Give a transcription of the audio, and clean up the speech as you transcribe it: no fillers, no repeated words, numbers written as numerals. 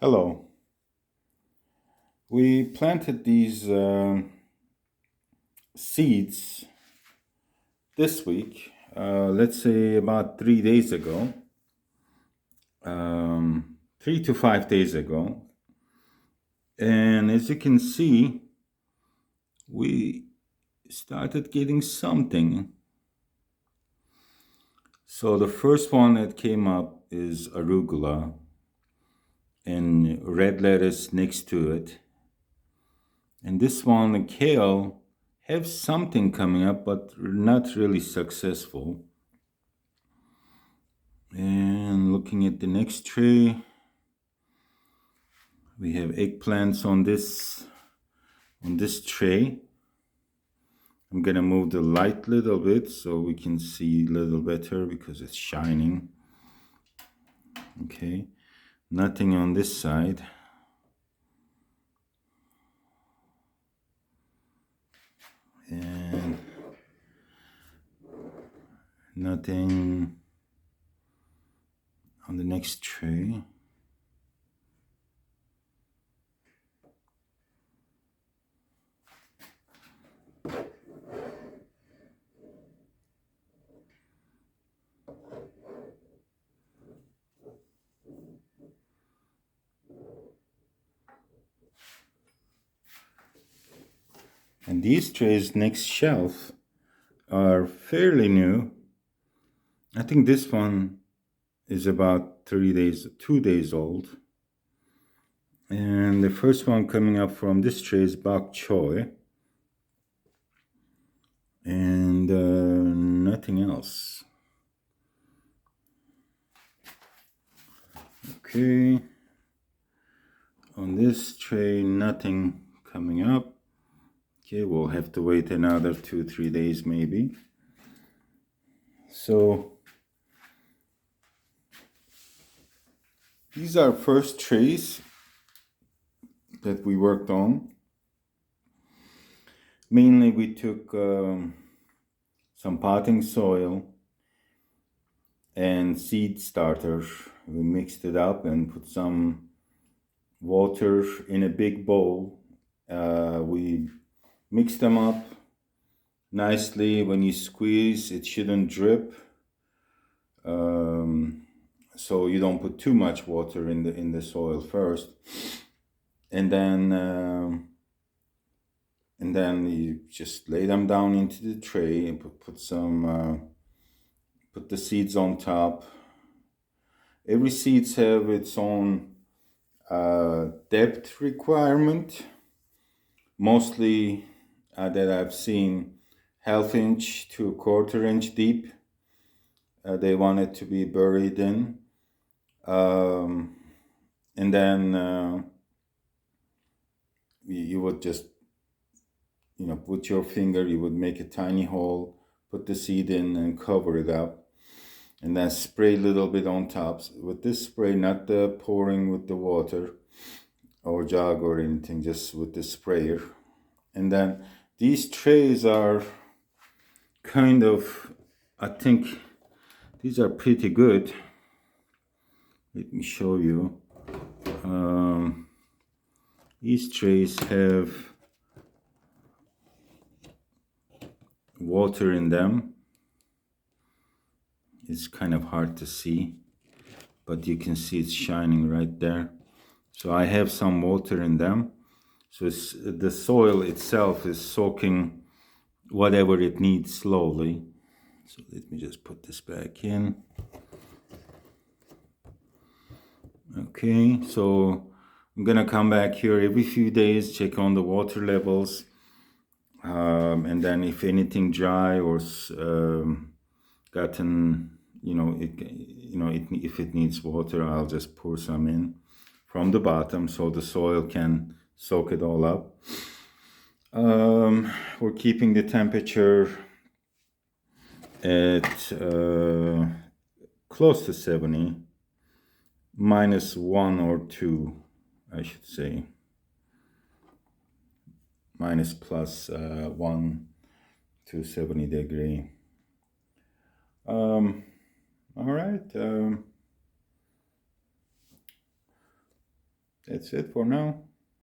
Hello. We planted these seeds this week, let's say about 3 days ago, 3 to 5 days ago. And as you can see, we started getting something. So the first one that came up is arugula and red lettuce next to it. And this one, the kale, have something coming up, but not really successful. And looking at the next tray, we have eggplants on this tray. I'm gonna move the light a little bit so we can see a little better because it's shining. Okay, nothing on this side. And nothing on the next tray. And these trays next shelf are fairly new. I think this one is about 3 days, 2 days old. And the first one coming up from this tray is bok choy. And nothing else. Okay. On this tray, nothing coming up. Okay, we'll have to wait another 2-3 days maybe. So these are first trays that we worked on. Mainly we took some potting soil and seed starter. We mixed it up and put some water in a big bowl. We mixed them up nicely. When you squeeze, it shouldn't drip. So you don't put too much water in the soil first, and then you just lay them down into the tray and put the seeds on top. Every seeds have its own depth requirement. Mostly that I've seen 1/2 inch to 1/4 inch deep. They want it to be buried in. And then you would just, put your finger, you would make a tiny hole, put the seed in and cover it up. And then spray a little bit on top. With this spray, not the pouring with the water or jug or anything, just with the sprayer. And then these trays are kind of, I think, these are pretty good. Let me show you. These trays have water in them. It's kind of hard to see, but you can see it's shining right there. So I have some water in them. So the soil itself is soaking whatever it needs slowly. So let me just put this back in. Okay, so I'm gonna come back here every few days, check on the water levels, and then if anything dry or gotten, if it needs water, I'll just pour some in from the bottom so the soil can soak it all up. We're keeping the temperature at close to 70, -1 or 2, I should say. Minus plus 1 to 70 degree. All right. That's it for now.